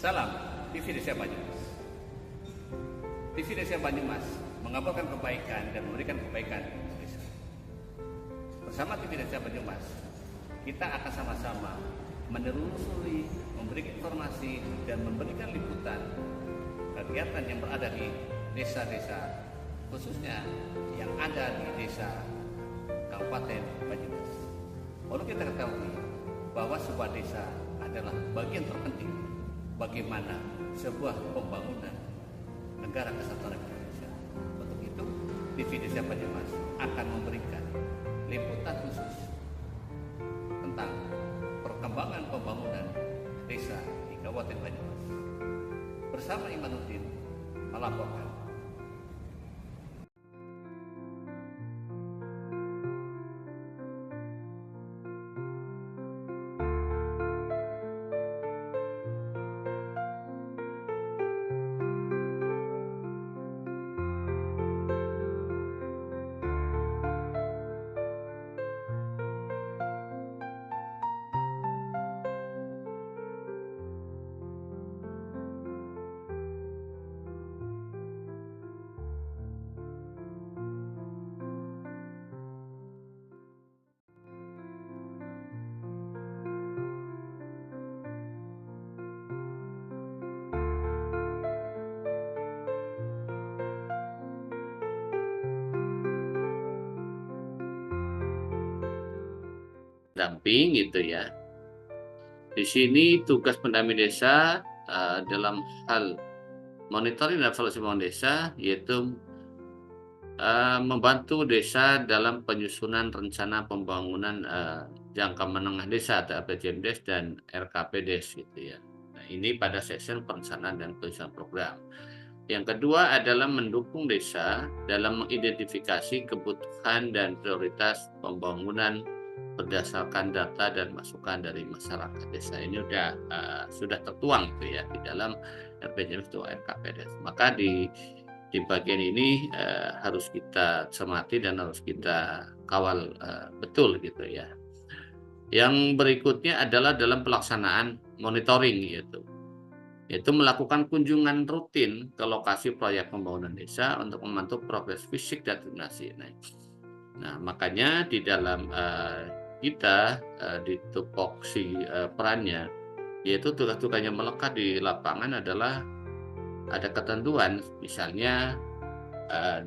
Salam TV Desa Banyumas. TV Desa Banyumas mengabarkan kebaikan dan memberikan kebaikan untuk desa. Bersama TV Desa Banyumas, kita akan sama-sama menelusuri, memberikan informasi dan memberikan liputan kegiatan yang berada di desa-desa, khususnya yang ada di desa Kabupaten Banyumas. Perlu kita ketahui bahwa sebuah desa adalah bagian terpenting bagaimana sebuah pembangunan negara kesatuan Republik Indonesia. Untuk itu, TV Desa Banyumas akan memberikan liputan khusus tentang perkembangan pembangunan desa di Kabupaten Banyumas. Bersama Imanuddin melaporkan. Damping gitu ya. Di sini tugas pendamping desa dalam hal monitoring dan evaluasi pembangunan desa yaitu membantu desa dalam penyusunan rencana pembangunan jangka menengah desa atau RPJMDes dan RKPDes gitu ya. Nah, ini pada sesi perencanaan dan penyusunan program. Yang kedua adalah mendukung desa dalam mengidentifikasi kebutuhan dan prioritas pembangunan berdasarkan data dan masukan dari masyarakat desa. Ini sudah tertuang gitu ya di dalam RPJMDes atau RKPDes. Maka di bagian ini harus kita cermati dan harus kita kawal betul gitu ya. Yang berikutnya adalah dalam pelaksanaan monitoring yaitu melakukan kunjungan rutin ke lokasi proyek pembangunan desa untuk memantau progres fisik dan administrasi. Nah, makanya di dalam kita di tupoksi perannya, yaitu tugas-tugas yang melekat di lapangan adalah ada ketentuan, misalnya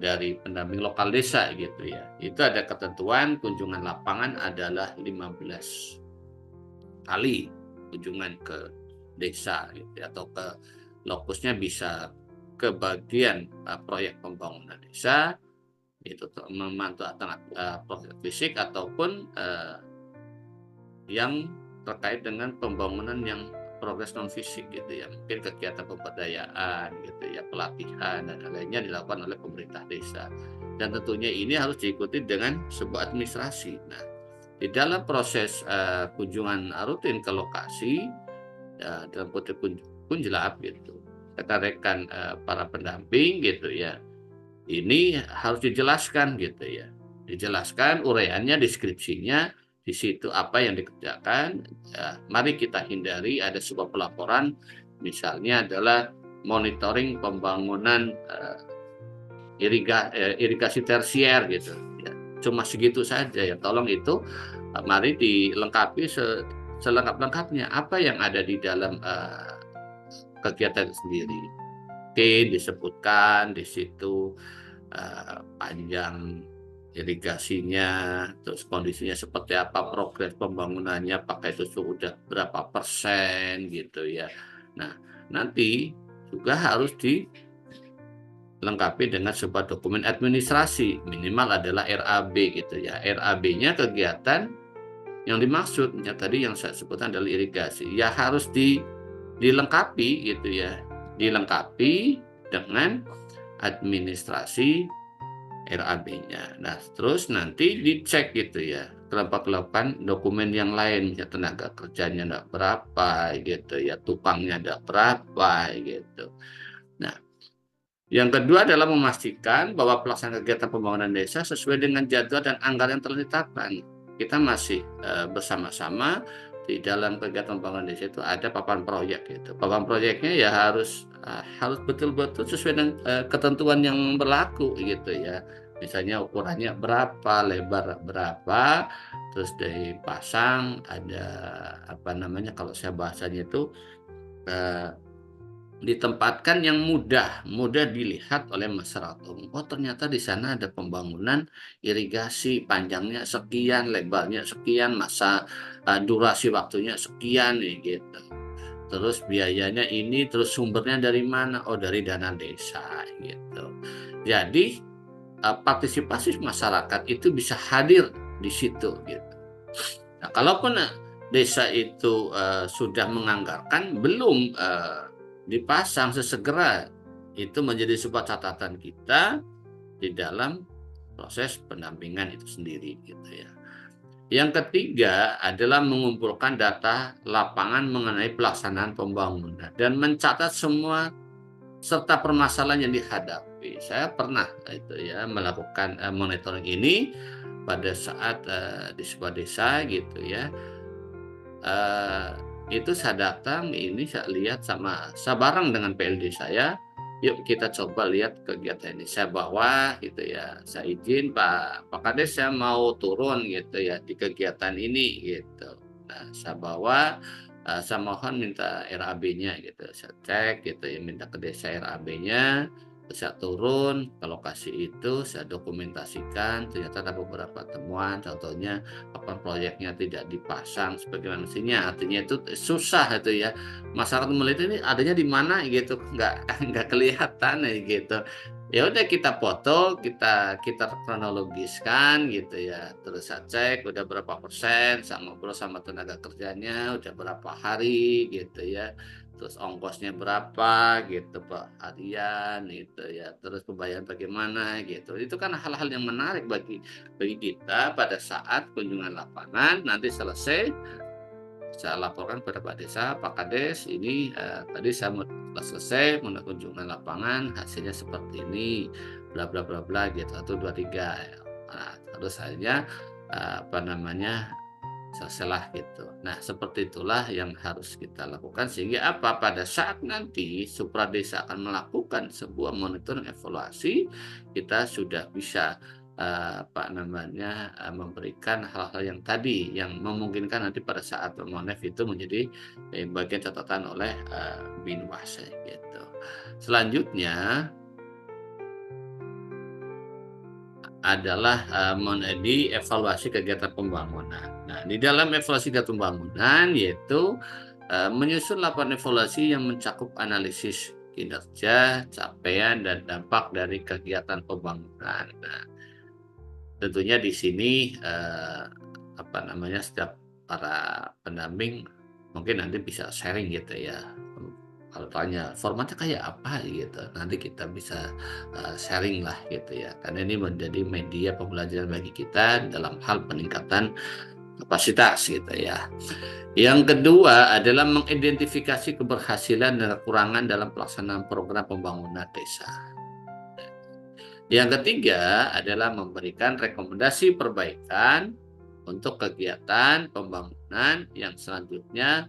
dari pendamping lokal desa gitu ya. Itu ada ketentuan kunjungan lapangan adalah 15 kali kunjungan ke desa gitu, atau ke lokusnya bisa ke bagian proyek pembangunan desa, itu memantau proses fisik ataupun yang terkait dengan pembangunan yang progres non fisik gitu ya, mungkin kegiatan pemberdayaan gitu ya, pelatihan dan lainnya dilakukan oleh pemerintah desa, dan tentunya ini harus diikuti dengan sebuah administrasi. Nah, di dalam proses kunjungan rutin ke lokasi dalam kutip kunjelap gitu, rekan-rekan para pendamping gitu ya, ini harus dijelaskan gitu ya, dijelaskan uraiannya, deskripsinya di situ apa yang dikerjakan. Mari kita hindari ada sebuah pelaporan misalnya adalah monitoring pembangunan irigasi tersier gitu ya, cuma segitu saja ya. Tolong itu mari dilengkapi selengkap-lengkapnya apa yang ada di dalam kegiatan sendiri. Oke, disebutkan di situ panjang irigasinya, terus kondisinya seperti apa, progres pembangunannya, apakah itu sudah berapa persen gitu ya. Nah, nanti juga harus dilengkapi dengan sebuah dokumen administrasi, minimal adalah RAB gitu ya. RAB-nya kegiatan yang dimaksud ya, tadi yang saya sebutkan adalah irigasi, ya harus dilengkapi gitu ya, dilengkapi dengan administrasi RAB-nya. Nah, terus nanti dicek gitu ya, kelengkapan dokumen yang lain, misalnya tenaga kerjanya ada berapa gitu ya, tupangnya ada berapa gitu. Nah, yang kedua adalah memastikan bahwa pelaksanaan kegiatan pembangunan desa sesuai dengan jadwal dan anggaran yang telah ditetapkan. Kita masih bersama-sama di dalam kegiatan pembangunan desa itu ada papan proyek gitu. Papan proyeknya ya harus betul-betul sesuai dengan ketentuan yang berlaku gitu ya. Misalnya ukurannya berapa, lebar berapa, terus dipasang ada apa namanya kalau saya bahasanya itu eh, ditempatkan yang mudah dilihat oleh masyarakat umum. Oh, ternyata di sana ada pembangunan irigasi panjangnya sekian, lebarnya sekian, masa durasi waktunya sekian nih gitu. Terus biayanya ini, terus sumbernya dari mana? Oh, dari dana desa gitu. Jadi partisipasi masyarakat itu bisa hadir di situ gitu. Nah, kalaupun desa itu sudah menganggarkan, belum dipasang sesegera, itu menjadi sebuah catatan kita di dalam proses pendampingan itu sendiri gitu ya. Yang ketiga adalah mengumpulkan data lapangan mengenai pelaksanaan pembangunan dan mencatat semua serta permasalahan yang dihadapi. Saya pernah itu ya melakukan monitoring ini pada saat di sebuah desa gitu ya. Itu saya datang, ini saya lihat saya bareng dengan PLD saya, yuk kita coba lihat kegiatan ini. Saya bawa gitu ya, saya izin Pak Kades saya mau turun gitu ya di kegiatan ini gitu. Nah, saya bawa, saya mohon minta RAB-nya gitu, saya cek gitu ya, minta ke desa RAB-nya, saya turun ke lokasi itu, saya dokumentasikan, ternyata ada beberapa temuan, contohnya papan proyeknya tidak dipasang sebagaimana mestinya, artinya itu susah itu ya. Masyarakat melihat ini adanya di mana gitu, nggak nggak kelihatan gitu. Ya udah kita foto, kita kronologiskan gitu ya. Terus saya cek udah berapa persen, saya ngobrol sama tenaga kerjanya, udah berapa hari gitu ya. Terus ongkosnya berapa gitu Pak harian gitu ya. Terus pembayaran bagaimana gitu. Itu kan hal-hal yang menarik bagi kita pada saat kunjungan lapangan nanti selesai saya laporkan kepada Pak Desa, Pak Kades, ini tadi saya selesai kunjungan lapangan, hasilnya seperti ini, bla bla bla bla gitu, 1, 2, 3. Nah, terus akhirnya apa namanya selesailah gitu. Nah, seperti itulah yang harus kita lakukan sehingga apa? Pada saat nanti Supradesa akan melakukan sebuah monitoring evaluasi, kita sudah bisa apa namanya memberikan hal-hal yang tadi yang memungkinkan nanti pada saat Monef itu menjadi bagian catatan oleh Binwas gitu. Selanjutnya adalah di evaluasi kegiatan pembangunan. Nah, di dalam evaluasi kegiatan pembangunan yaitu menyusun laporan evaluasi yang mencakup analisis kinerja, capaian, dan dampak dari kegiatan pembangunan. Nah, tentunya di sini apa namanya setiap para pendamping mungkin nanti bisa sharing gitu ya. Kalau tanya formatnya kayak apa gitu, nanti kita bisa sharing lah gitu ya. Karena ini menjadi media pembelajaran bagi kita dalam hal peningkatan kapasitas gitu ya. Yang kedua adalah mengidentifikasi keberhasilan dan kekurangan dalam pelaksanaan program pembangunan desa. Yang ketiga adalah memberikan rekomendasi perbaikan untuk kegiatan pembangunan yang selanjutnya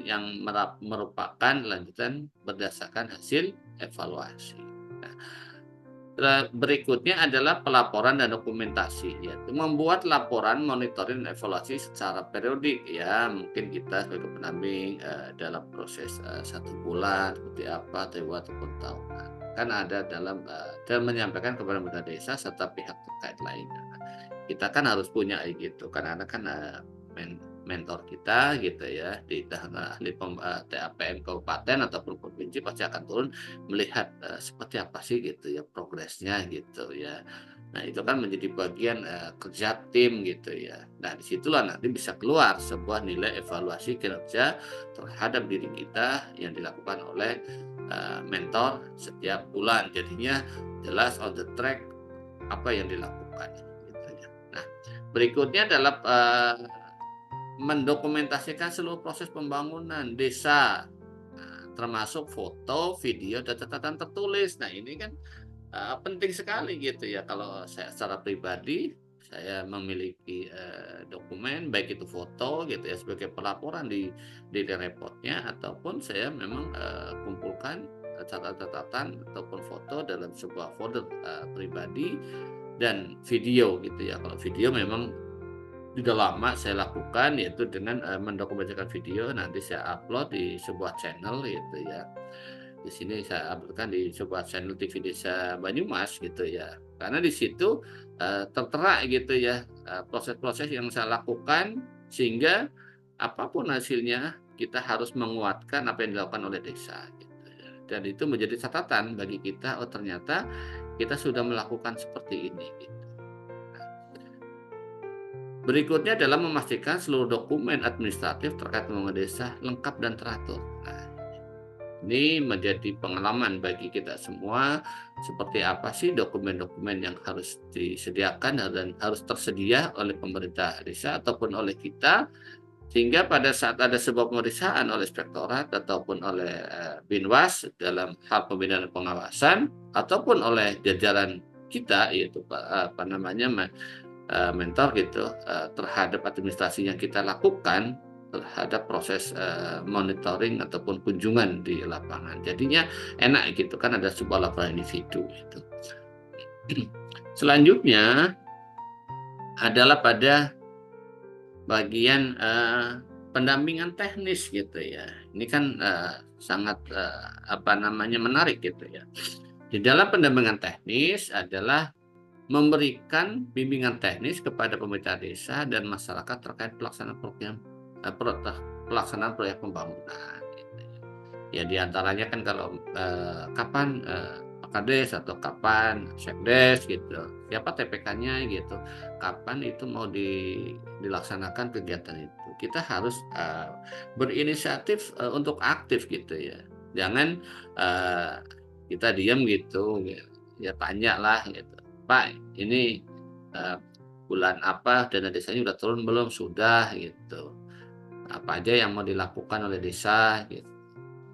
yang merupakan lanjutan berdasarkan hasil evaluasi. Nah, berikutnya adalah pelaporan dan dokumentasi, yaitu membuat laporan monitoring dan evaluasi secara periodik ya. Mungkin kita sebagai pendamping dalam proses 1 bulan seperti apa, ataupun tahunan. Kan ada dalam dan menyampaikan kepada pemerintah desa serta pihak terkait lainnya. Kita kan harus punya gitu, karena kan mentor kita gitu ya di ahli TAPM kabupaten ataupun provinsi pasti akan turun melihat seperti apa sih gitu ya progresnya gitu ya. Nah, itu kan menjadi bagian kerja tim gitu ya. Nah, disitulah nanti bisa keluar sebuah nilai evaluasi kinerja terhadap diri kita yang dilakukan oleh mentor setiap bulan. Jadinya jelas on the track apa yang dilakukan gitu ya. Nah, berikutnya adalah mendokumentasikan seluruh proses pembangunan desa, termasuk foto, video, dan catatan tertulis. Nah, ini kan penting sekali gitu ya. Kalau saya secara pribadi, Saya memiliki dokumen baik itu foto gitu ya sebagai pelaporan di daily report-nya, ataupun saya memang kumpulkan catatan-catatan ataupun foto dalam sebuah folder pribadi, dan video gitu ya. Kalau video memang sudah lama saya lakukan, yaitu dengan mendokumentasikan video, nanti saya upload di sebuah channel gitu ya. Di sini saya uploadkan di sebuah channel TV Desa Banyumas gitu ya. Karena di situ tertera gitu ya proses-proses yang saya lakukan, sehingga apapun hasilnya kita harus menguatkan apa yang dilakukan oleh desa gitu ya. Dan itu menjadi catatan bagi kita, oh ternyata kita sudah melakukan seperti ini gitu. Berikutnya adalah memastikan seluruh dokumen administratif terkait pembangunan desa lengkap dan teratur. Nah, ini menjadi pengalaman bagi kita semua, seperti apa sih dokumen-dokumen yang harus disediakan dan harus tersedia oleh pemerintah desa ataupun oleh kita, sehingga pada saat ada sebuah pemeriksaan oleh inspektorat ataupun oleh Binwas dalam hal pembinaan dan pengawasan, ataupun oleh jajaran kita, yaitu mentor gitu terhadap administrasi yang kita lakukan, terhadap proses monitoring ataupun kunjungan di lapangan. Jadinya enak gitu kan, ada sebuah laporan individu gitu. Selanjutnya adalah pada bagian pendampingan teknis gitu ya. Ini kan sangat menarik gitu ya. Di dalam pendampingan teknis adalah memberikan bimbingan teknis kepada pemerintah desa dan masyarakat terkait pelaksanaan proyek pembangunan. Gitu. Ya diantaranya kan kalau kapan Kades atau kapan Sekdes gitu, siapa TPK-nya gitu, kapan itu mau dilaksanakan kegiatan itu. Kita harus berinisiatif untuk aktif gitu ya. Jangan kita diam gitu, ya tanya lah gitu. Pak, ini bulan apa dana desanya udah turun belum? Sudah gitu. Apa aja yang mau dilakukan oleh desa gitu.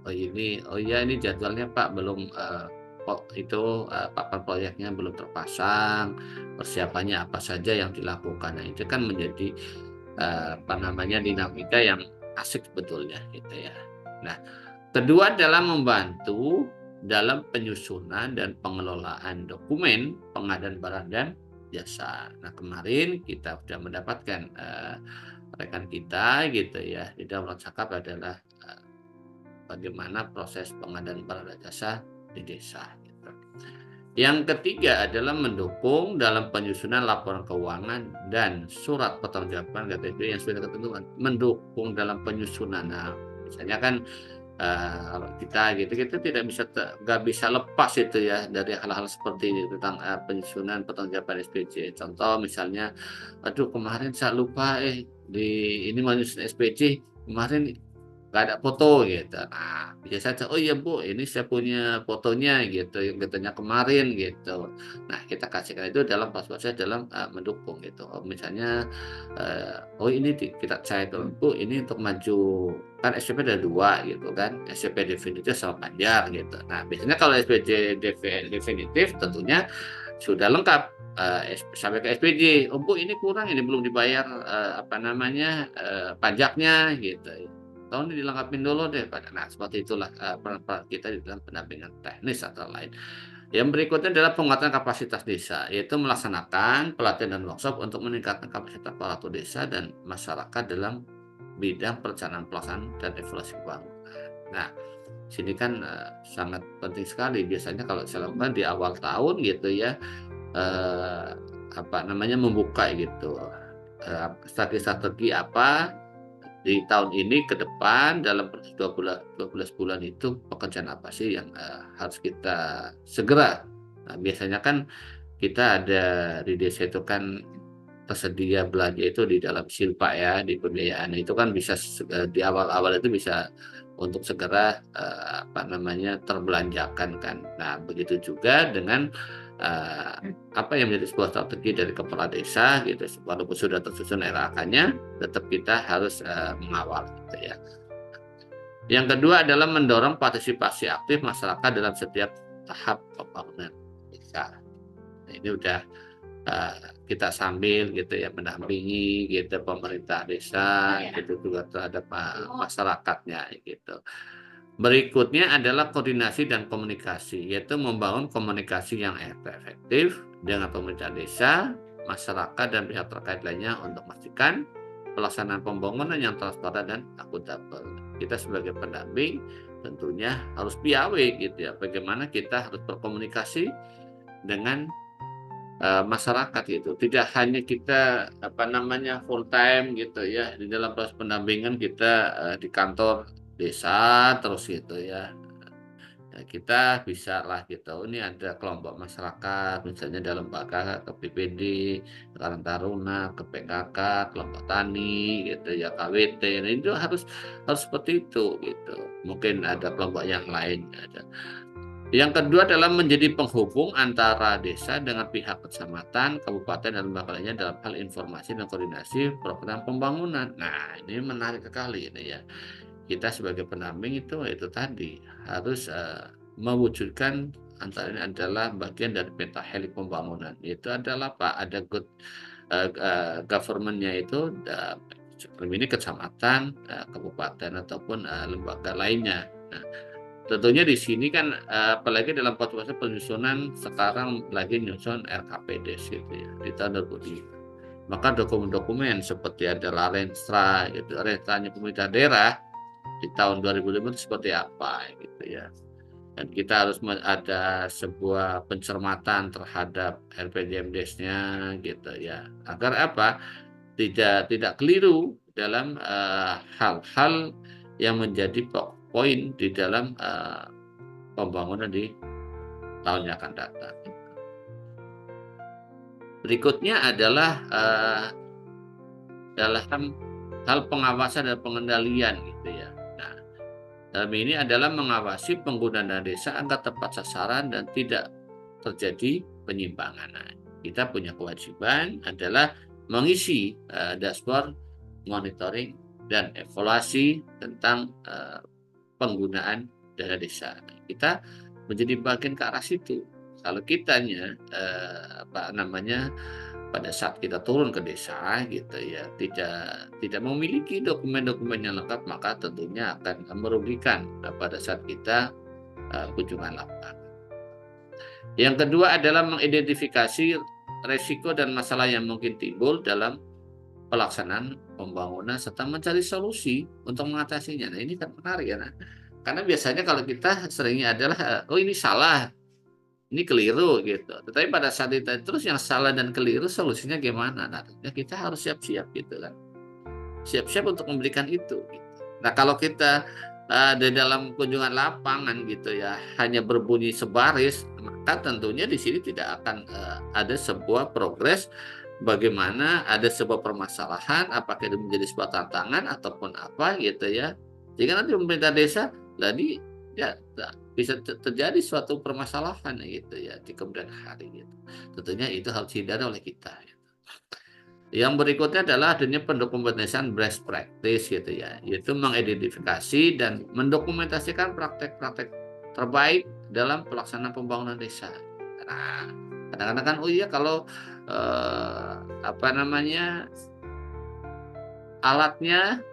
Oh iya ini jadwalnya Pak, belum papan proyeknya belum terpasang. Persiapannya apa saja yang dilakukan. Nah, itu kan menjadi dinamika yang asik sebetulnya gitu ya. Nah, kedua adalah membantu dalam penyusunan dan pengelolaan dokumen pengadaan barang dan jasa. Nah, kemarin kita sudah mendapatkan rekan kita gitu ya di dalam cakap adalah bagaimana proses pengadaan barang dan jasa di desa. Gitu. Yang ketiga adalah mendukung dalam penyusunan laporan keuangan dan surat pertanggungjawaban KTP yang sudah ketentuan. Mendukung dalam penyusunan. Nah, misalnya kan kalau kita gitu, kita nggak bisa lepas itu ya dari hal-hal seperti ini tentang penyusunan pertanggungjawaban SPJ. Contoh misalnya, aduh kemarin saya lupa ini menyusun SPJ kemarin nggak ada foto gitu. Nah, biasa oh iya Bu, ini saya punya fotonya gitu, yang katanya kemarin gitu. Nah, kita kasihkan itu dalam proses dalam mendukung gitu. Misalnya, oh ini kita cek dulu Bu, ini untuk maju kan SPP ada 2 gitu kan, SPP definitif sama panjang gitu. Nah, biasanya kalau SPJ definitif tentunya sudah lengkap sampai ke SPJ. Oh Bu, ini kurang, ini belum dibayar pajaknya gitu. Tolong dilengkapin dulu deh. Nah, seperti itulah peran kita di dalam pendampingan teknis atau lain. Yang berikutnya adalah penguatan kapasitas desa, yaitu melaksanakan pelatihan dan workshop untuk meningkatkan kapasitas aparatur desa dan masyarakat dalam bidang perencanaan pelaksanaan dan evaluasi pembangunan. Nah, sini kan sangat penting sekali. Biasanya kalau saya lakukan di awal tahun gitu ya, membuka gitu strategi apa di tahun ini ke depan dalam 12 bulan itu pekerjaan apa sih yang harus kita segera. Nah, biasanya kan kita ada di desa itu kan tersedia belanja itu di dalam silpa ya, di pembiayaan itu kan bisa di awal-awal itu bisa untuk segera terbelanjakan kan. Nah, begitu juga dengan apa yang menjadi sebuah strategi dari kepala desa gitu, walaupun sudah tersusun RAK-nya, tetap kita harus mengawal gitu ya. Yang kedua adalah mendorong partisipasi aktif masyarakat dalam setiap tahap pembangunan desa. Nah, ini udah kita sambil gitu ya mendampingi gitu pemerintah desa gitu juga terhadap masyarakatnya gitu. Berikutnya adalah koordinasi dan komunikasi, yaitu membangun komunikasi yang efektif dengan pemerintah desa, masyarakat dan pihak terkait lainnya untuk memastikan pelaksanaan pembangunan yang transparan dan akuntabel. Kita sebagai pendamping tentunya harus piawai gitu ya, bagaimana kita harus berkomunikasi dengan masyarakat gitu. Tidak hanya kita full time gitu ya di dalam proses pendampingan kita di kantor desa terus gitu ya. Ya, kita bisa lah gitu. Ini ada kelompok masyarakat, misalnya dalam lembaga ke PPD, Karang Taruna, ke PKK, kelompok tani, gitu ya, KWT. Nah, itu harus harus seperti itu gitu. Mungkin ada kelompok yang lain. Ada. Yang kedua adalah menjadi penghubung antara desa dengan pihak kecamatan, kabupaten, dan lembaga lainnya dalam hal informasi dan koordinasi program pembangunan. Nah, ini menarik sekali ini ya. Kita sebagai pendamping itu tadi harus mewujudkan antara ini adalah bagian dari pentahelik pembangunan. Itu adalah Pak ada good government-nya itu ini kecamatan, kabupaten ataupun lembaga lainnya. Nah, tentunya di sini kan apalagi dalam proses penyusunan sekarang lagi nyusun RKPD gitu ya di tahun 2005. Maka dokumen-dokumen seperti adalah Renstra gitu, Renstranya pemerintah daerah di tahun 2005 itu seperti apa gitu ya. Dan kita harus ada sebuah pencermatan terhadap RPJMDes-nya gitu ya. Agar apa? Tidak keliru dalam hal-hal yang menjadi poin di dalam pembangunan di tahun yang akan datang. Berikutnya adalah dalam hal pengawasan dan pengendalian gitu ya. Nah, dalam ini adalah mengawasi penggunaan dana desa agar tepat sasaran dan tidak terjadi penyimpangan. Nah, kita punya kewajiban adalah mengisi dashboard monitoring dan evaluasi tentang penggunaan dana desa. Kita menjadi bagian ke arah situ. Kalau kitanya pada saat kita turun ke desa gitu ya tidak memiliki dokumen-dokumen yang lengkap, maka tentunya akan merugikan pada saat kita kunjungan lapangan. Yang kedua adalah mengidentifikasi resiko dan masalah yang mungkin timbul dalam pelaksanaan pembangunan serta mencari solusi untuk mengatasinya. Nah, ini kan menarik ya. Nah, karena biasanya kalau kita seringnya adalah oh ini salah, ini keliru gitu. Tetapi pada saat itu terus yang salah dan keliru solusinya gimana? Nah, ya kita harus siap-siap gitu kan. Siap-siap untuk memberikan itu. Gitu. Nah, kalau kita di dalam kunjungan lapangan gitu ya hanya berbunyi sebaris, maka tentunya di sini tidak akan ada sebuah progres bagaimana ada sebuah permasalahan, apakah itu menjadi sebuah tantangan ataupun apa gitu ya. Jika nanti pemerintah desa tadi ya bisa terjadi suatu permasalahan gitu ya di kemudian hari gitu. Tentunya itu harus dihindari oleh kita. Gitu. Yang berikutnya adalah adanya pendokumentasian best practice gitu ya, yaitu mengidentifikasi dan mendokumentasikan praktek-praktek terbaik dalam pelaksanaan pembangunan desa. Nah, kadang-kadang kan oh iya kalau alatnya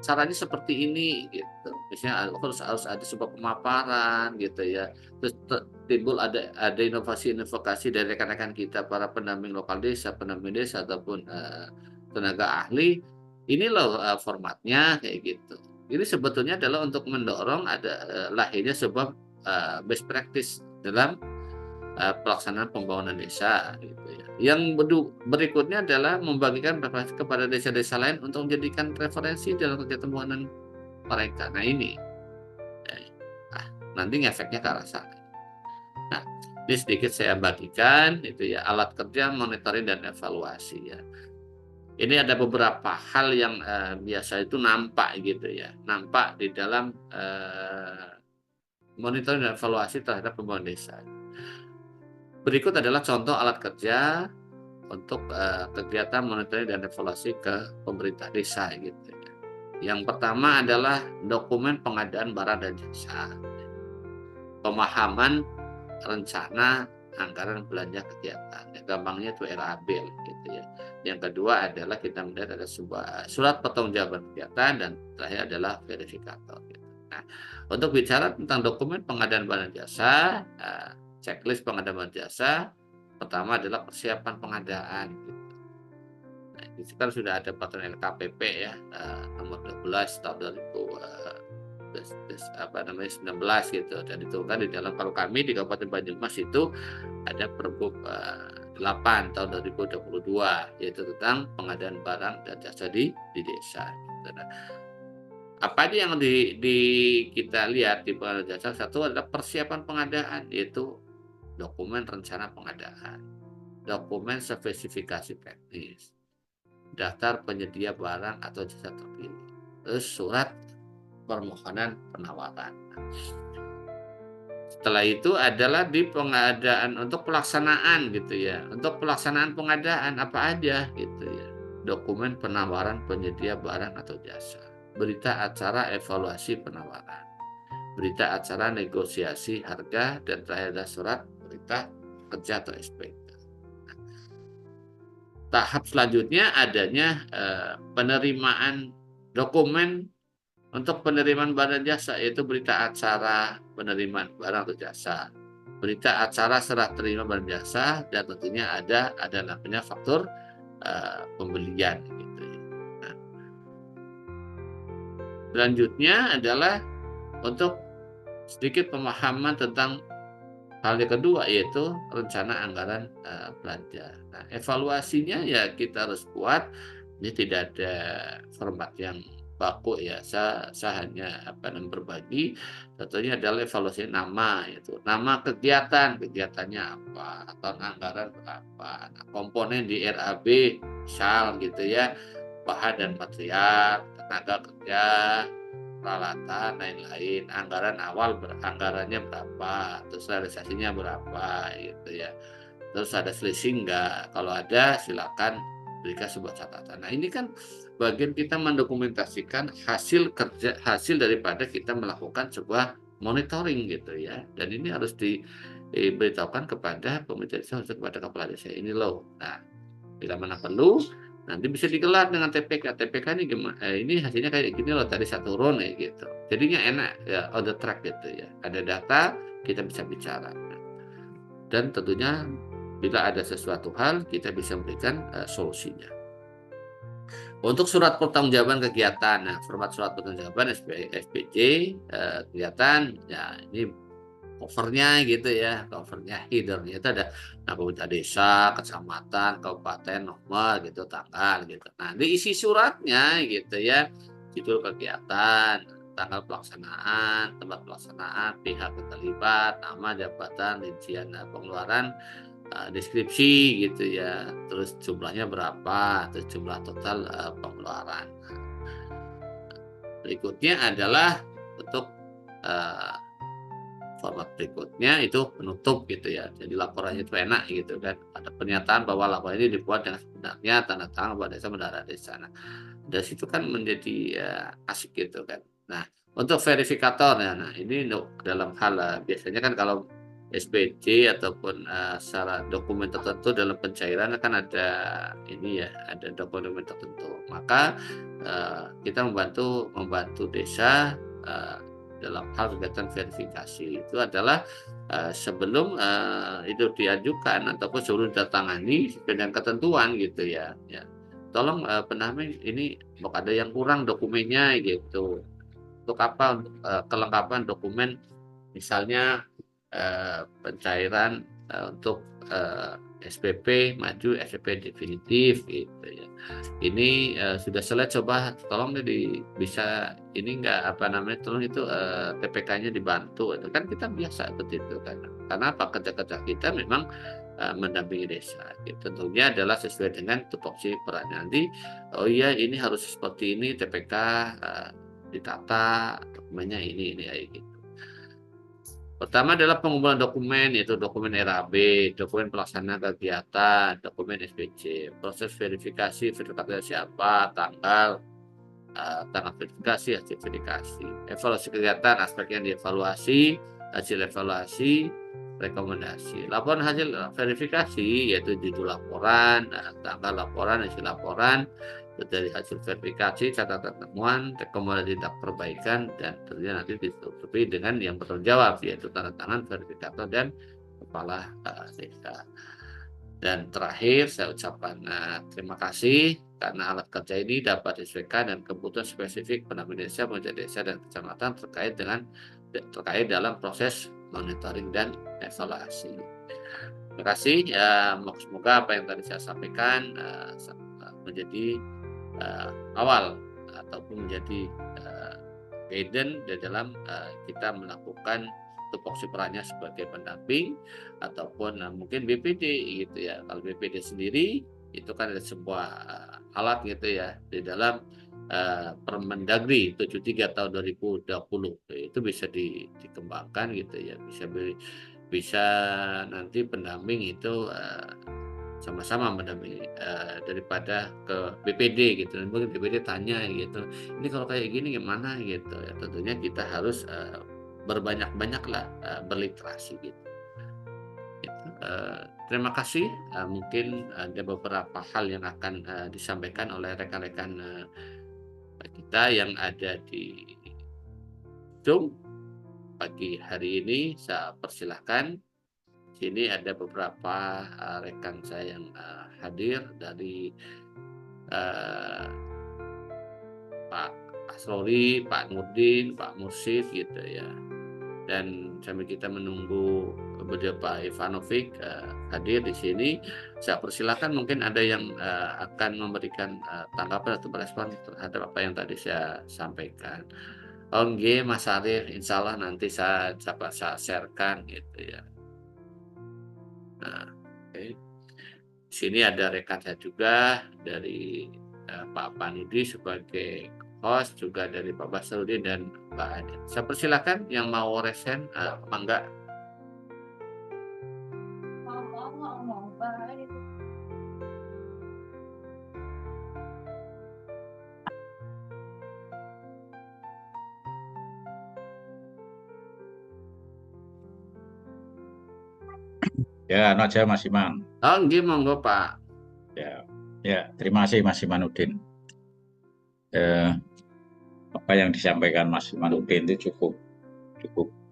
caranya seperti ini gitu. Misalnya harus ada sebuah pemaparan gitu ya. Terus timbul ada inovasi-inovasi dari rekan-rekan kita para pendamping lokal desa, pendamping desa ataupun tenaga ahli. Ini loh formatnya kayak gitu. Ini sebetulnya adalah untuk mendorong ada lahirnya sebuah best practice dalam pelaksanaan pembangunan desa gitu ya. Yang berikutnya adalah membagikan referensi kepada desa-desa lain untuk menjadikan referensi dalam kegiatan pembangunan mereka. Nah ini nanti efeknya ke arah sana. Nah, ini sedikit saya bagikan itu ya alat kerja monitoring dan evaluasi ya. Ini ada beberapa hal yang biasa itu nampak gitu ya, nampak di dalam monitoring dan evaluasi terhadap pembangunan desa. Berikut adalah contoh alat kerja untuk kegiatan monitoring dan evaluasi ke pemerintah desa gitu. Yang pertama adalah dokumen pengadaan barang dan jasa, pemahaman rencana anggaran belanja kegiatan. Ya, gampangnya itu RAB gitu ya. Yang kedua adalah kita melihat ada sebuah surat pertanggungjawaban kegiatan dan terakhir adalah verifikator gitu. Nah, untuk bicara tentang dokumen pengadaan barang jasa, checklist pengadaan barang jasa, pertama adalah persiapan pengadaan gitu. Nah, itu kan sudah ada peraturan LKPP ya, nomor 12 tahun 19 gitu, dan itu kan di dalam, kalau kami di Kabupaten Banyumas itu ada Pergub 8 tahun 2022 yaitu tentang pengadaan barang dan jasa di desa gitu. Nah, apa aja yang kita lihat di pengadaan jasa, satu adalah persiapan pengadaan, yaitu dokumen rencana pengadaan, dokumen spesifikasi teknis, daftar penyedia barang atau jasa terpilih, terus surat permohonan penawaran. Setelah itu adalah di pengadaan untuk pelaksanaan gitu ya. Untuk pelaksanaan pengadaan apa aja gitu ya. Dokumen penawaran penyedia barang atau jasa, berita acara evaluasi penawaran, berita acara negosiasi harga, dan terakhir ada surat berita kerja atau SPK. Tahap selanjutnya adanya penerimaan dokumen untuk penerimaan barang jasa, yaitu berita acara penerimaan barang atau jasa, berita acara serah terima barang jasa, dan tentunya ada namanya faktur pembelian gitu ya. Nah, selanjutnya adalah untuk sedikit pemahaman tentang hal yang kedua, yaitu rencana anggaran belanja. Nah, evaluasinya ya kita harus buat. Ini tidak ada format yang baku ya. Saya hanya berbagi. Contohnya adalah evaluasi nama, yaitu nama kegiatannya apa, atau anggaran berapa. Nah, komponen di RAB misal gitu ya, bahan dan material, tenaga kerja, peralatan, lain-lain, anggaran awal anggarannya berapa, terus realisasinya berapa gitu ya, terus ada selisih enggak, kalau ada silakan berikan sebuah catatan. Nah, ini kan bagian kita mendokumentasikan hasil kerja, hasil daripada kita melakukan sebuah monitoring gitu ya, dan ini harus diberitahukan kepada pemerintah desa, kepada kepala desa ini loh. Nah, bila mana perlu nanti bisa digelar dengan TPK. TPK ini ini hasilnya kayak gini loh, tadi saya turun ya gitu. Jadinya enak ya, on the track gitu ya. Ada data, kita bisa bicara. Dan tentunya bila ada sesuatu hal, kita bisa memberikan solusinya. Untuk surat pertanggungjawaban kegiatan, nah format surat pertanggungjawaban SPJ kegiatan, ya ini covernya gitu ya, covernya headernya itu ada pemerintah desa, kecamatan, kabupaten, nomor gitu, tanggal gitu. Nah, diisi suratnya gitu ya, judul kegiatan, tanggal pelaksanaan, tempat pelaksanaan, pihak yang terlibat, nama, jabatan, rincian pengeluaran, deskripsi gitu ya, terus jumlahnya berapa, terus jumlah total pengeluaran. Berikutnya adalah untuk format berikutnya itu penutup gitu ya. Jadi laporannya itu enak gitu kan. Ada pernyataan bahwa laporan ini dibuat dengan sebenarnya, tanda tangan kepala desa, bendahara desa. Nah, dari situ kan menjadi asik gitu kan. Nah, untuk verifikator ya, nah ini dalam hal biasanya kan kalau SPJ ataupun secara dokumen tertentu dalam pencairan kan ada ini ya, ada dokumen tertentu. Maka kita membantu desa dalam hal kegiatan verifikasi itu adalah sebelum itu diajukan ataupun sebelum didatangani dengan ketentuan gitu ya. Tolong penambahin ini ada yang kurang dokumennya gitu. Untuk apa? Untuk kelengkapan dokumen, misalnya pencairan untuk SPP maju, SPP definitif gitu ya. Ini sudah selesai, coba tolong bisa ini enggak tolong itu TPK-nya dibantu. Itu kan kita biasa seperti itu kan. Karena kerja-kerja kita memang mendampingi desa. Gitu. Tentunya adalah sesuai dengan tupoksi perannya. Nanti oh iya ini harus seperti ini, TPK ditata, dokumennya ini gitu. Pertama adalah pengumpulan dokumen, yaitu dokumen RAB, dokumen pelaksana kegiatan, dokumen SPJ, proses verifikasi siapa, tanggal verifikasi, hasil verifikasi, evaluasi kegiatan, aspek yang dievaluasi, hasil evaluasi, rekomendasi. Laporan hasil verifikasi yaitu judul laporan, tanggal laporan, isi laporan, dari hasil verifikasi, catatan temuan, rekomendasi tindak perbaikan, dan tentunya nanti ditutupi dengan yang bertanggung jawab yaitu tanda tangan verifikator dan kepala desa. Dan terakhir saya ucapkan terima kasih karena alat kerja ini dapat disesuaikan dan kebutuhan spesifik pendamping desa, pemerintah desa dan kecamatan terkait dalam proses monitoring dan evaluasi. Terima kasih. Semoga apa yang tadi saya sampaikan menjadi awal ataupun menjadi guidance di dalam kita melakukan tupoksi perannya sebagai pendamping ataupun mungkin BPD gitu ya. Kalau BPD sendiri itu kan ada sebuah alat gitu ya di dalam Permendagri 73 tahun 2020 itu bisa dikembangkan gitu ya, bisa nanti pendamping itu sama-sama mendampingi daripada ke BPD gitu. Mungkin BPD tanya gitu, ini kalau kayak gini gimana gitu ya. Tentunya kita harus berbanyak-banyaklah berliterasi gitu. Terima kasih. Mungkin ada beberapa hal yang akan disampaikan oleh rekan-rekan kita yang ada di Zoom pagi hari ini. Saya persilahkan. Sini ada beberapa rekan saya yang hadir dari Pak Asrori, Pak Nurdin, Pak Mursid gitu ya. Dan sambil kita menunggu beliau Pak Ivanovic hadir di sini, saya persilakan mungkin ada yang akan memberikan tanggapan atau merespon terhadap apa yang tadi saya sampaikan. Oke, Mas Arif, insya Allah nanti saya sharekan gitu ya. Nah, okay. Di sini ada rekan saya juga dari Pak Panudi sebagai host, juga dari Pak Basrudin dan Mbak Adit. Saya persilakan yang mau resen, mangga. Ya, aja Mas Iman. Oh, nggih, monggo Pak. Ya, terima kasih Mas Imanudin. Apa yang disampaikan Mas Imanudin itu cukup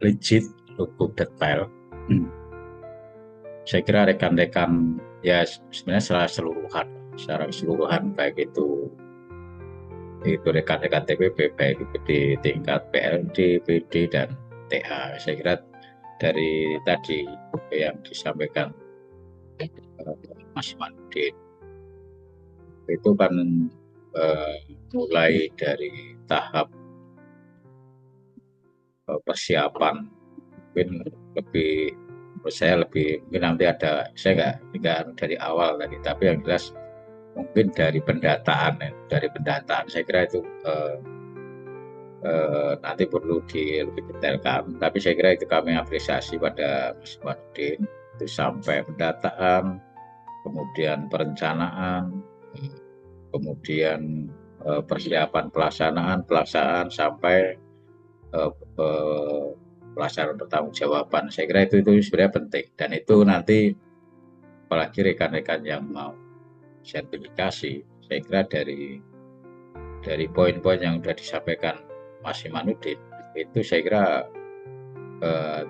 legit, cukup detail. Saya kira rekan-rekan ya sebenarnya secara keseluruhan baik itu rekan-rekan TPP, baik itu di tingkat PLD, PD dan TA. Saya kira dari tadi yang disampaikan Mas Imanudin itu kan mulai dari tahap persiapan mungkin menurut saya mungkin nanti ada, saya nggak dari awal tadi, tapi yang jelas mungkin dari pendataan saya kira itu nanti perlu lebih detailkan, tapi saya kira itu kami apresiasi pada Mas Imanudin itu sampai pendataan, kemudian perencanaan, kemudian persiapan pelaksanaan sampai pelaksanaan pertanggungjawaban. Saya kira itu sebenarnya penting, dan itu nanti apalagi rekan-rekan yang mau sertifikasi, saya kira dari poin-poin yang sudah disampaikan Mas Imanudin itu saya kira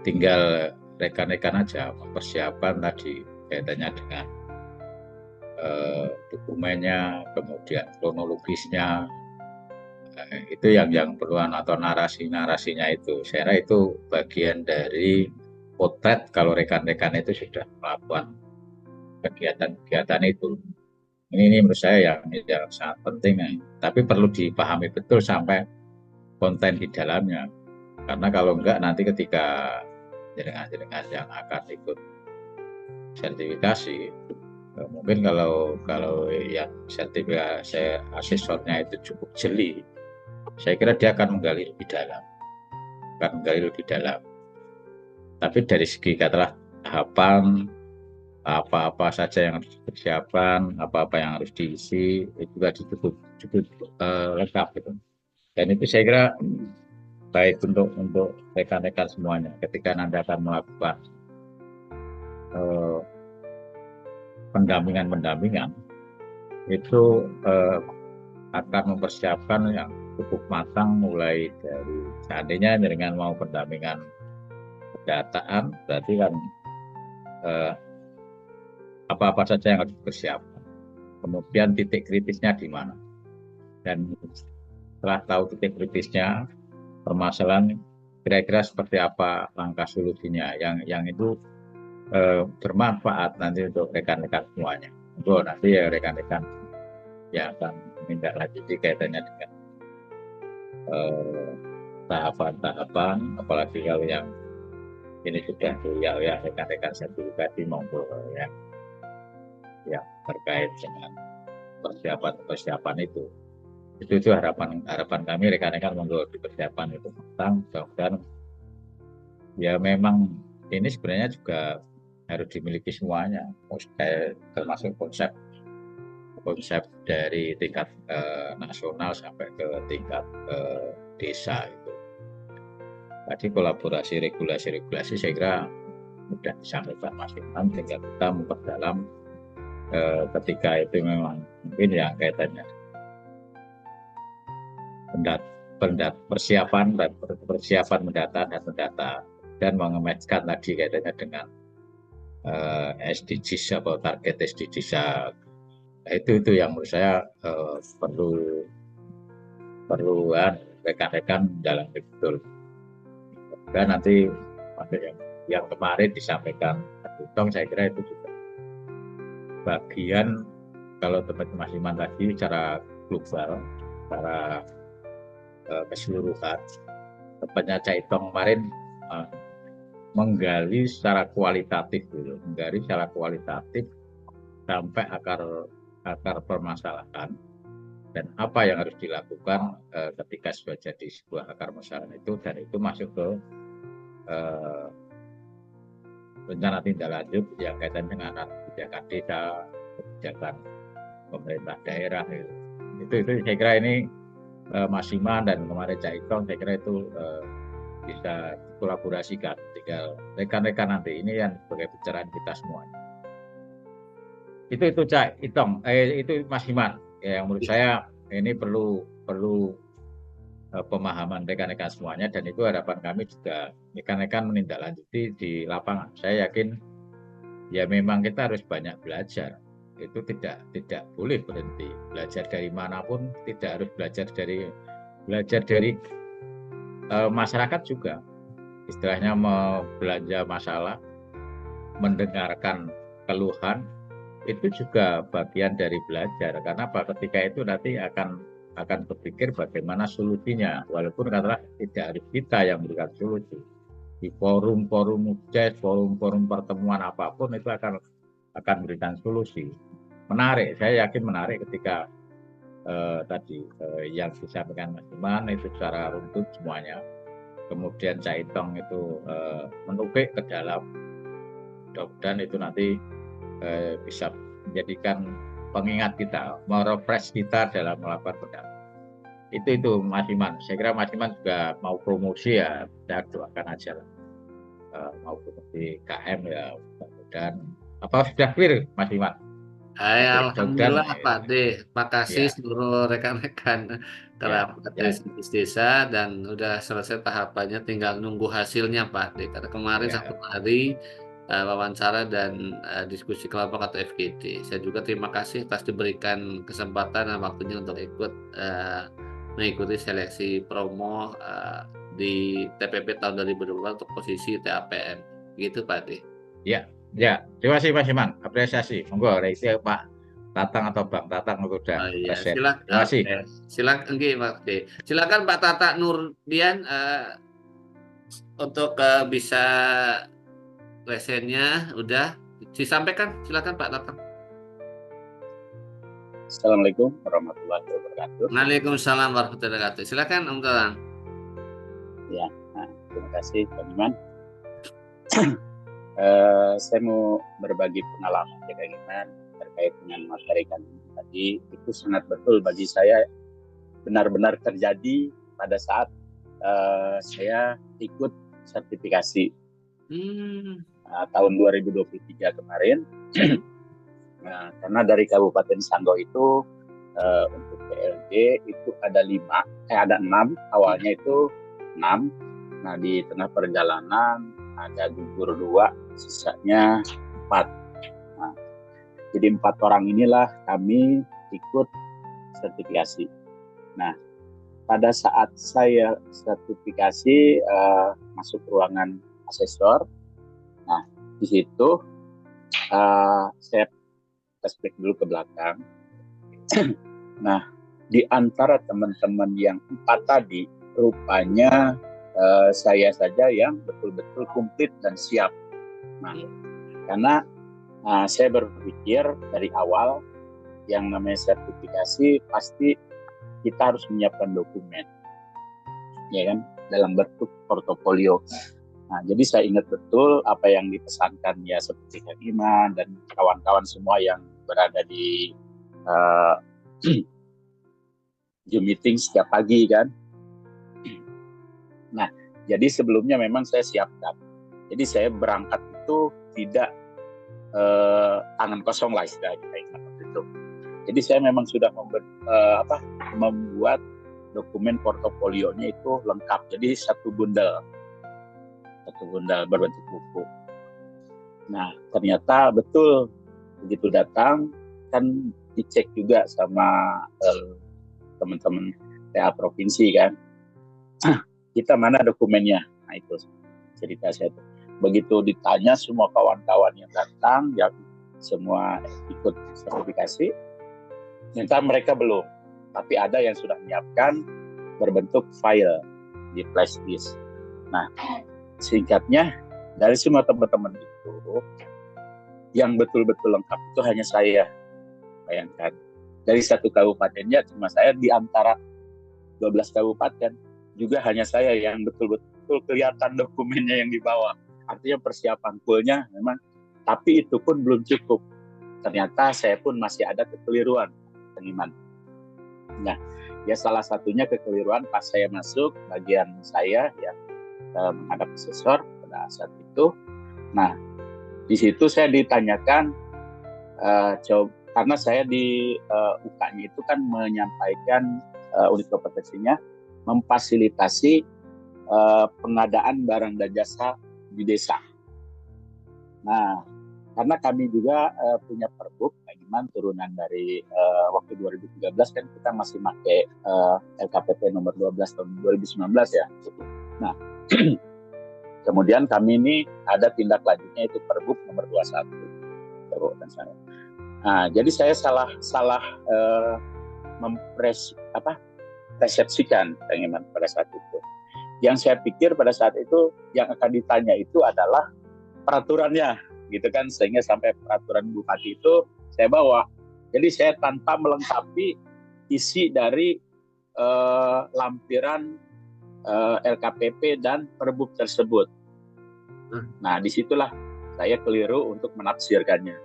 tinggal rekan-rekan aja mempersiapkan tadi kaitannya dengan dokumennya, kemudian kronologisnya, itu yang perluan atau narasinya itu. Saya kira itu bagian dari potret kalau rekan-rekan itu sudah melakukan kegiatan-kegiatan itu. Ini menurut saya yang sangat penting, tapi perlu dipahami betul sampai konten di dalamnya. Karena kalau enggak nanti ketika jenengan yang akan ikut sertifikasi, mungkin kalau yang sertifikasi asesornya itu cukup jeli, saya kira dia akan menggali lebih dalam. Tapi dari segi katakanlah tahapan apa saja yang harus dipersiapkan, apa yang harus diisi, itu juga cukup lengkap gitu. Dan itu saya kira baik untuk rekan-rekan semuanya ketika nanti akan melakukan pendampingan itu akan mempersiapkan yang cukup matang, mulai dari seandainya dengan mau pendampingan pendataan, berarti kan apa-apa saja yang harus dipersiapkan. Kemudian titik kritisnya di mana, dan setelah tahu titik kritisnya permasalahan, kira-kira seperti apa langkah solusinya yang itu bermanfaat nanti untuk rekan-rekan semuanya. Untuk nanti ya rekan-rekan yang akan menindaklanjuti kaitannya dengan tahapan-tahapan, apalagi kalau yang ini sudah ya rekan-rekan sertifikasi maupun yang terkait dengan persiapan itu harapan kami rekan-rekan monggo dipersiapkan itu matang. Dan ya memang ini sebenarnya juga harus dimiliki semuanya, termasuk konsep dari tingkat nasional sampai ke tingkat desa itu. Tadi kolaborasi regulasi saya kira sudah disampaikan Mas Imam, tinggal kita memperdalam ketika itu memang mungkin yang kaitannya persiapan mendata dan mendata, dan mengematchkan tadi kaitannya dengan SDGs atau target SDGs. Nah, itu yang menurut saya perlu rekan-rekan dalam betul. Dan nanti yang kemarin disampaikan Butong, saya kira itu juga bagian, kalau teman-teman Mas Iman tadi secara global, secara keseluruhan, tempatnya Caitong kemarin menggali secara kualitatif sampai akar permasalahan dan apa yang harus dilakukan ketika sudah jadi sebuah akar permasalahan itu, dan itu masuk ke rencana tindak lanjut yang kaitan dengan kebijakan desa, kebijakan pemerintah daerah itu saya kira ini Mas Iman dan kemarin Caitong, saya kira itu bisa dikolaborasikan. Tinggal rekan-rekan nanti ini yang sebagai pencerahan kita semuanya. Itu Cak Itong, itu Mas Iman yang menurut saya ini perlu pemahaman rekan-rekan semuanya, dan itu harapan kami juga rekan-rekan menindaklanjuti di lapangan. Saya yakin ya memang kita harus banyak belajar. Itu tidak boleh berhenti belajar dari manapun, tidak harus belajar dari masyarakat juga, istilahnya belanja masalah, mendengarkan keluhan, itu juga bagian dari belajar. Karena apa, ketika itu nanti akan berpikir bagaimana solusinya, walaupun katakanlah tidak harus kita yang memberikan solusi. Di forum-forum forum pertemuan apapun itu akan memberikan solusi. Menarik, saya yakin menarik ketika tadi yang disampaikan Mas Iman itu secara runtut semuanya. Kemudian Caitong itu menukik ke dalam, mudah-mudahan itu nanti bisa menjadikan pengingat kita, merefresh kita dalam melakukan pendampingan. Itu Mas Iman. Saya kira Mas Iman juga mau promosi ya, saya doakan aja lah. Mau promosi KM ya, mudah-mudahan. Apa sudah clear Mas Iman? Alhamdulillah Pak D, makasih ya. seluruh rekan-rekan kerabat desa, dan udah selesai tahapannya, tinggal nunggu hasilnya Pak D. Karena kemarin 1 hari wawancara dan diskusi kelompok atau FGD. Saya juga terima kasih atas diberikan kesempatan dan waktunya untuk ikut mengikuti seleksi promo di TPP tahun 2022 untuk posisi TAPM. Gitu Pak D. Ya, terima kasih Mas Iman, apresiasi. Monggo reisi Pak Tatang atau Bang Tatang udah present. Silakan. Terima kasih. Silakan Pak D. Silakan Pak Tata Nurdian untuk bisa presennya udah disampaikan. Silakan Pak Tatang. Assalamualaikum warahmatullahi wabarakatuh. Waalaikumsalam warahmatullahi wabarakatuh. Silakan Om Tatang. Ya, terima kasih Pak Iman. Saya mau berbagi pengalaman keinginan terkait dengan materi kami tadi. Itu sangat betul bagi saya, benar-benar terjadi pada saat saya ikut sertifikasi. tahun 2023 kemarin. Nah, karena dari Kabupaten Sanggau itu untuk PLJ itu ada 6 awalnya itu 6. Nah, di tengah perjalanan ada gugur 2, sisanya 4. Nah, jadi 4 orang inilah kami ikut sertifikasi. Nah, pada saat saya sertifikasi masuk ruangan asesor, nah di situ saya flashback dulu ke belakang. Nah, di antara teman-teman yang 4 tadi, rupanya saya saja yang betul-betul komplit dan siap. Nah, karena saya berpikir dari awal yang namanya sertifikasi pasti kita harus menyiapkan dokumen, ya kan, dalam bentuk portofolio. Nah, jadi saya ingat betul apa yang dipesankan ya seperti Kang Iman dan kawan-kawan semua yang berada di Zoom meeting setiap pagi kan. Nah, jadi sebelumnya memang saya siapkan. Jadi saya berangkat itu tidak tangan kosong lah istilahnya itu. Jadi saya memang sudah membuat dokumen portofolionya itu lengkap. Jadi satu bundel berbentuk buku. Nah, ternyata betul begitu datang kan dicek juga sama teman-teman TA provinsi kan. Kita mana dokumennya? Nah, itu cerita saya itu. Begitu ditanya semua kawan-kawan yang datang, yang semua ikut sertifikasi, ternyata mereka belum. Tapi ada yang sudah menyiapkan berbentuk file di flash disk. Nah, singkatnya dari semua teman-teman itu, yang betul-betul lengkap itu hanya saya. Bayangkan, dari satu kabupatennya cuma saya di antara 12 kabupaten, juga hanya saya yang betul-betul kelihatan dokumennya yang dibawa. Artinya persiapan fullnya memang, tapi itu pun belum cukup. Ternyata saya pun masih ada kekeliruan, Iman. Nah, ya salah satunya kekeliruan pas saya masuk bagian saya yang menghadap asesor pada saat itu. Nah, di situ saya ditanyakan, karena saya di UK-nya itu kan menyampaikan unit kompetensinya memfasilitasi pengadaan barang dan jasa di desa. Nah, karena kami juga punya Pergub, Iman, turunan dari waktu 2013 kan kita masih pakai LKPP nomor 12 tahun 2019 ya. Nah, kemudian kami ini ada tindak lanjutnya itu Pergub nomor 21. Nah, jadi saya salah persepsikan Kang Iman pada saat itu. Yang saya pikir pada saat itu yang akan ditanya itu adalah peraturannya, gitu kan, sehingga sampai peraturan bupati itu saya bawa. Jadi saya tanpa melengkapi isi dari lampiran LKPP dan Pergub tersebut. Nah, disitulah saya keliru untuk menafsirkannya.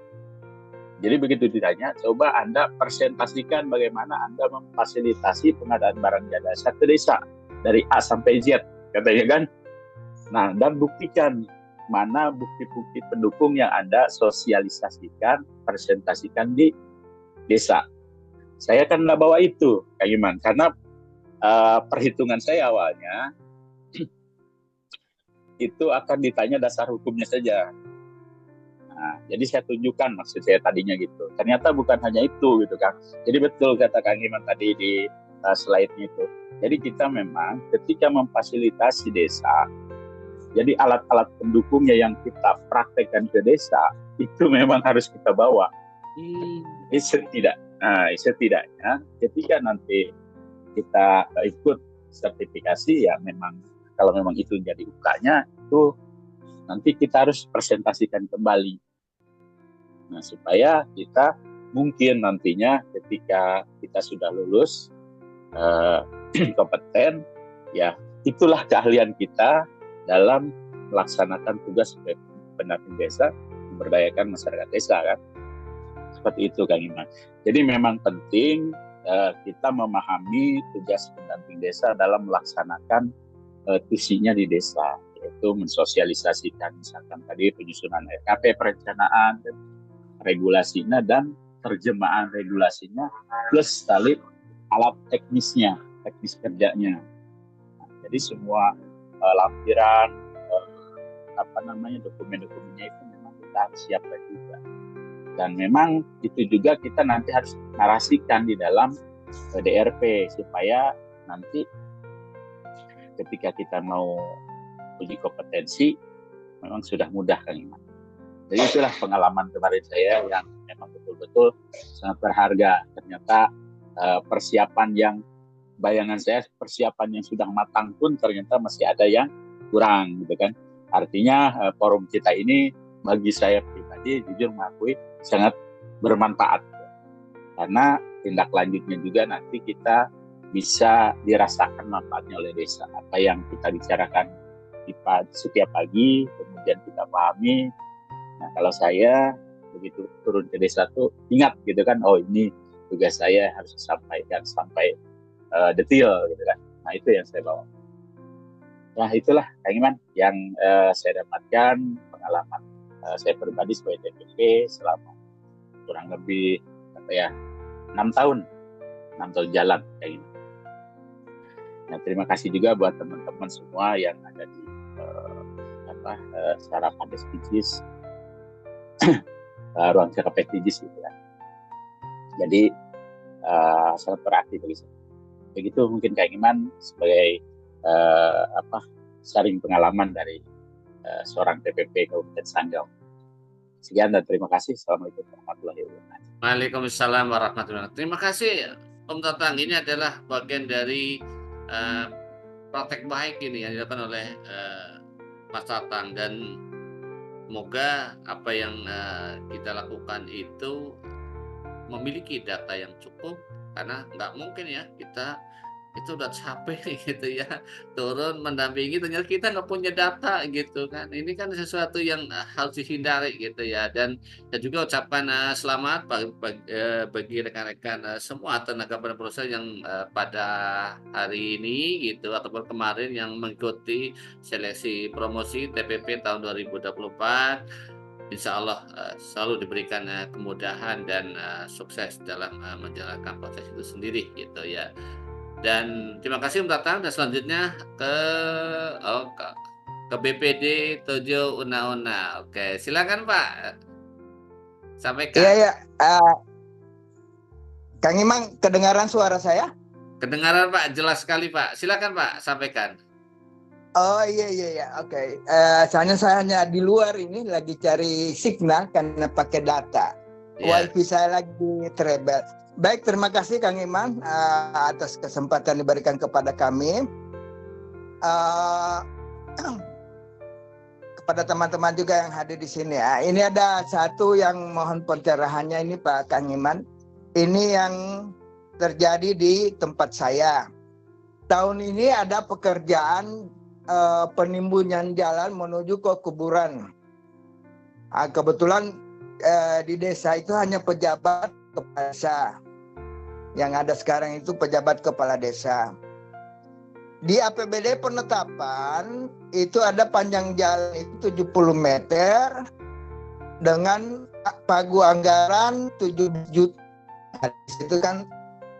Jadi begitu ditanya, coba Anda presentasikan bagaimana Anda memfasilitasi pengadaan barang jasa ke desa dari A sampai Z, katanya kan. Nah, dan buktikan mana bukti-bukti pendukung yang Anda sosialisasikan, presentasikan di desa. Saya kan nggak bawa itu, Kang Iman, karena perhitungan saya awalnya itu akan ditanya dasar hukumnya saja. Nah, jadi saya tunjukkan maksud saya tadinya gitu. Ternyata bukan hanya itu gitu kan. Jadi betul kata Kang Iman tadi di slide-nya itu. Jadi kita memang ketika memfasilitasi desa, jadi alat-alat pendukungnya yang kita praktekkan ke desa itu memang harus kita bawa. Setidaknya ketika nanti kita ikut sertifikasi ya memang kalau memang itu jadi UK-nya itu nanti kita harus presentasikan kembali. Nah, supaya kita mungkin nantinya ketika kita sudah lulus kompeten, ya itulah keahlian kita dalam melaksanakan tugas sebagai pendamping desa, memberdayakan masyarakat desa kan. Seperti itu Kang Iman. Jadi memang penting kita memahami tugas pendamping desa dalam melaksanakan tusinya di desa. yaitu mensosialisasikan misalkan tadi penyusunan RKP, perencanaan, regulasinya dan terjemahan regulasinya, plus tali alat teknisnya, teknis kerjanya. Nah, jadi semua lampiran dokumen-dokumennya itu memang kita harus siapkan juga. Dan memang itu juga kita nanti harus narasikan di dalam DRP supaya nanti ketika kita mau uji kompetensi memang sudah mudah, Kang Iman. Jadi itulah pengalaman kemarin saya yang memang betul-betul sangat berharga. Ternyata persiapan yang bayangan saya persiapan yang sudah matang pun ternyata masih ada yang kurang gitu kan. Artinya forum kita ini bagi saya pribadi jujur mengakui sangat bermanfaat. Karena tindak lanjutnya juga nanti kita bisa dirasakan manfaatnya oleh desa. Apa yang kita bicarakan di setiap pagi, kemudian kita pahami. Nah, kalau saya begitu turun ke desa tuh ingat gitu kan, oh ini tugas saya harus disampaikan sampai detail gitu kan. Nah, itu yang saya bawa. Nah, itulah Kang Iman yang saya dapatkan pengalaman saya pribadi sebagai TPP selama kurang lebih 6 tahun jalan kayak gini. Nah, terima kasih juga buat teman-teman semua yang ada di sarapan SDGs, ruang CKP SDGs gitu kan. Jadi sangat berarti bagi saya. Begitu mungkin Kang Iman sebagai sharing pengalaman dari seorang TPP Kabupaten Sanggau. Sekian dan terima kasih. Assalamualaikum warahmatullahi wabarakatuh. Waalaikumsalam warahmatullahi wabarakatuh. Terima kasih Om Tatang. Ini adalah bagian dari praktek baik ini yang dilakukan oleh Mas Tatang, dan semoga apa yang kita lakukan itu memiliki data yang cukup, karena nggak mungkin ya kita itu udah capek gitu ya turun mendampingi ternyata kita nggak punya data gitu kan. Ini kan sesuatu yang harus dihindari gitu ya. Dan juga ucapan selamat bagi rekan-rekan semua tenaga perusahaan yang pada hari ini gitu ataupun kemarin yang mengikuti seleksi promosi TPP tahun 2024. Insya Allah selalu diberikan kemudahan dan sukses dalam menjalankan proses itu sendiri gitu ya. Dan terima kasih Om Tatang. Dan selanjutnya ke BPD Tojo Una-Una. Oke, silakan Pak, sampaikan. Iya. Kang Imang, kedengaran suara saya? Kedengaran Pak, jelas sekali Pak. Silakan Pak, sampaikan. Oh iya. Oke. Soalnya saya hanya di luar ini lagi cari signal karena pakai data. Wifi saya lagi trouble. Baik, terima kasih Kang Iman atas kesempatan diberikan kepada kami. Kepada teman-teman juga yang hadir di sini. Ini ada satu yang mohon pencerahannya ini Pak Kang Iman. Ini yang terjadi di tempat saya. Tahun ini ada pekerjaan penimbunan jalan menuju ke kuburan. Kebetulan di desa itu hanya pejabat kepala desa. Yang ada sekarang itu pejabat kepala desa. Di APBD penetapan itu ada panjang jalan itu 70 meter dengan pagu anggaran 7 juta. Itu kan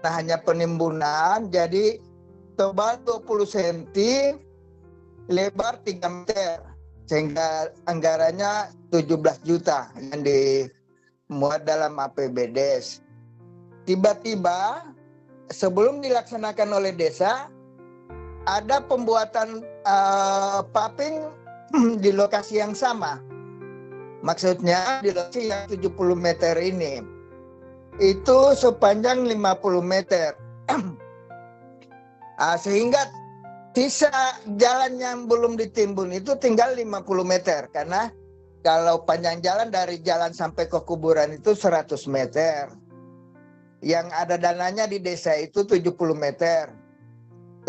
hanya penimbunan, jadi tebal 20 cm, lebar 3 meter, sehingga anggarannya 17 juta yang dimuat dalam APBD. Tiba-tiba sebelum dilaksanakan oleh desa, ada pembuatan paving di lokasi yang sama. Maksudnya di lokasi yang 70 meter ini. Itu sepanjang 50 meter. Sehingga sisa jalan yang belum ditimbun itu tinggal 50 meter. Karena kalau panjang jalan dari jalan sampai ke kuburan itu 100 meter. Yang ada dananya di desa itu 70 meter.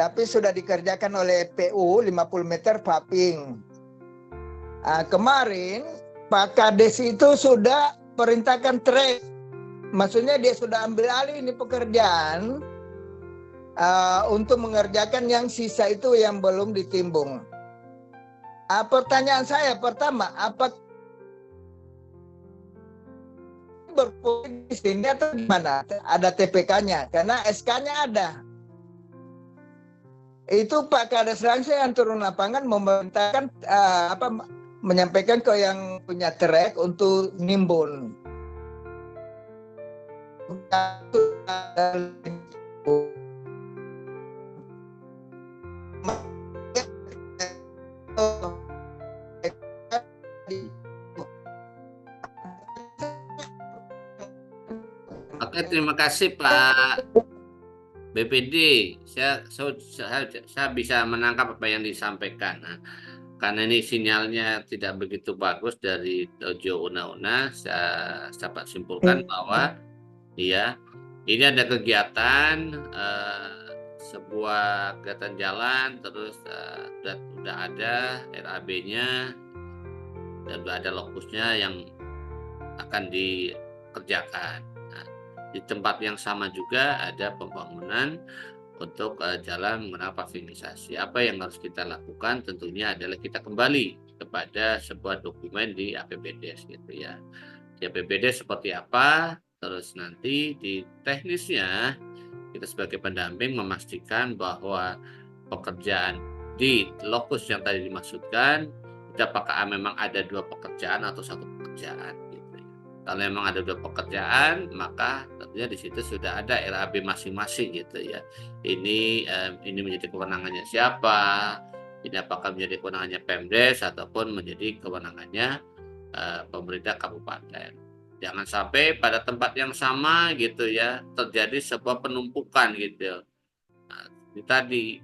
Tapi sudah dikerjakan oleh PU 50 meter paving. Kemarin Pak Kades itu sudah perintahkan trek. Maksudnya dia sudah ambil alih ini pekerjaan untuk mengerjakan yang sisa itu yang belum ditimbung. Pertanyaan saya pertama, apa berpolitik di sini atau gimana? Ada TPK-nya, karena SK-nya ada. Itu Pak Kades langsung yang turun lapangan memerintahkan menyampaikan ke yang punya trek untuk nimbun. Oke, terima kasih Pak BPD. Saya bisa menangkap apa yang disampaikan. Nah, karena ini sinyalnya tidak begitu bagus dari Dojo Una-Una, saya dapat simpulkan bahwa ya ini ada kegiatan sebuah kegiatan jalan, terus sudah ada RAB-nya dan sudah ada lokusnya yang akan dikerjakan. Nah, di tempat yang sama juga ada pembangunan untuk jalan menggunakan pavimisasi. Apa yang harus kita lakukan tentunya adalah kita kembali kepada sebuah dokumen di APBDes gitu ya. Di APBDes seperti apa, terus nanti di teknisnya kita sebagai pendamping memastikan bahwa pekerjaan di lokus yang tadi dimaksudkan itu apakah memang ada 2 pekerjaan atau 1 pekerjaan gitu ya. Kalau memang ada 2 pekerjaan, maka tentunya di situ sudah ada RAB masing-masing gitu ya. Ini menjadi kewenangannya siapa, ini apakah menjadi kewenangannya Pemdes ataupun menjadi kewenangannya pemerintah kabupaten. Jangan sampai pada tempat yang sama gitu ya terjadi sebuah penumpukan gitu. Nah, ini tadi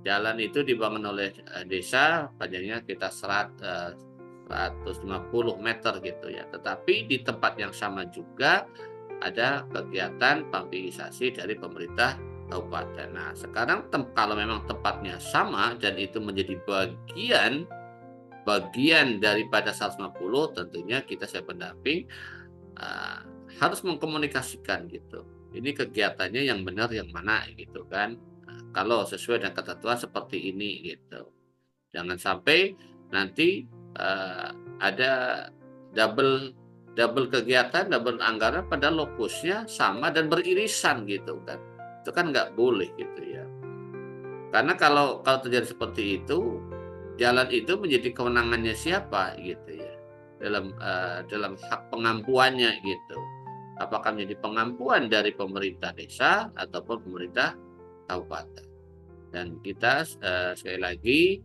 jalan itu dibangun oleh desa, panjangnya kita 150 meter gitu ya. Tetapi di tempat yang sama juga ada kegiatan pampirisasi dari pemerintah kabupaten. Nah, sekarang kalau memang tempatnya sama dan itu menjadi bagian daripada 150, tentunya kita sebagai pendamping harus mengkomunikasikan gitu. Ini kegiatannya yang benar yang mana gitu kan. Kalau sesuai dengan ketentuan seperti ini gitu. Jangan sampai nanti ada double kegiatan, double anggaran pada lokusnya sama dan beririsan gitu kan. Itu kan nggak boleh gitu ya. Karena kalau terjadi seperti itu, jalan itu menjadi kewenangannya siapa gitu ya. Dalam hak pengampuannya gitu. Apakah menjadi pengampuan dari pemerintah desa ataupun pemerintah kabupaten. Dan kita sekali lagi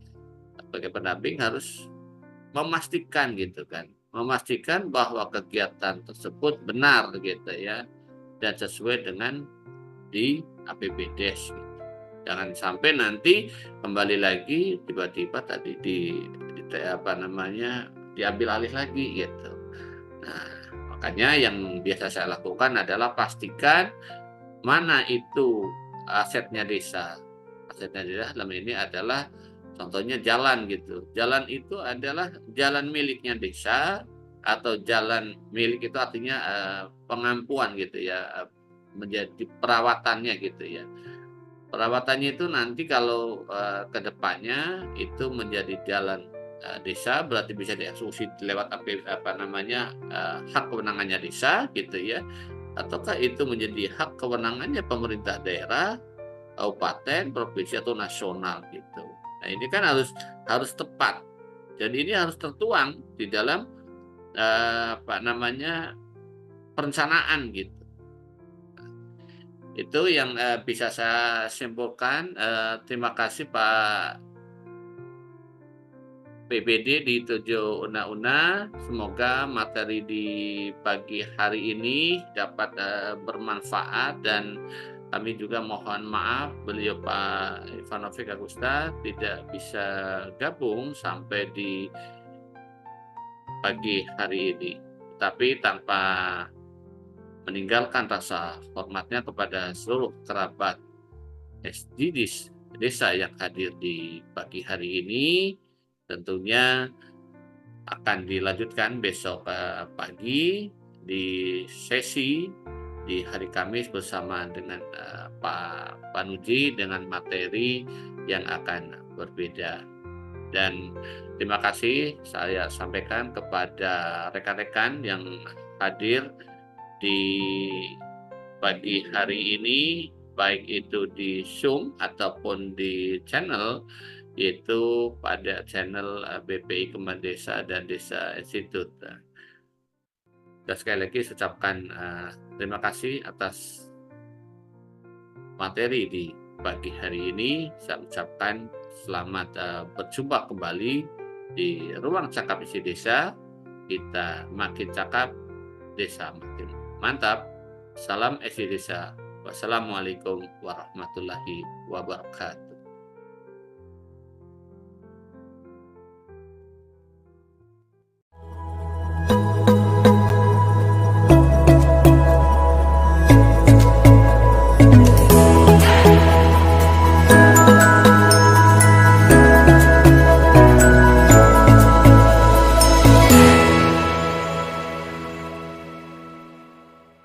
sebagai pendamping harus memastikan gitu kan, memastikan bahwa kegiatan tersebut benar gitu ya dan sesuai dengan di APBDes gitu. Jangan sampai nanti kembali lagi tiba-tiba tadi diambil alih lagi gitu. Nah, makanya yang biasa saya lakukan adalah pastikan mana itu asetnya desa. Asetnya desa dalam ini adalah contohnya jalan gitu. Jalan itu adalah jalan miliknya desa atau jalan milik itu artinya pengampuan gitu ya, menjadi perawatannya gitu ya. Perawatannya itu nanti kalau ke depannya itu menjadi jalan desa, berarti bisa dieksekusi lewat hak kewenangannya desa gitu ya, ataukah itu menjadi hak kewenangannya pemerintah daerah, kabupaten, provinsi atau nasional gitu. Nah, ini kan harus tepat dan ini harus tertuang di dalam perencanaan gitu. Itu yang bisa saya simpulkan. Terima kasih Pak PBD di Dojo Una-Una. Semoga materi di pagi hari ini dapat bermanfaat dan kami juga mohon maaf beliau Pak Ivanovic Agusta tidak bisa gabung sampai di pagi hari ini. Tapi tanpa meninggalkan rasa hormatnya kepada seluruh kerabat SDGs desa yang hadir di pagi hari ini, tentunya akan dilanjutkan besok pagi di sesi di hari Kamis bersama dengan Pak Panuji dengan materi yang akan berbeda. Dan terima kasih saya sampaikan kepada rekan-rekan yang hadir di pagi hari ini, baik itu di Zoom ataupun di channel, yaitu pada channel BPI Kemban Desa dan Desa Institute. Dan sekali lagi saya ucapkan terima kasih atas materi di pagi hari ini. Saya ucapkan selamat berjumpa kembali di ruang cakap isi desa. Kita makin cakap, desa makin mantap. Salam isi desa. Wassalamualaikum warahmatullahi wabarakatuh.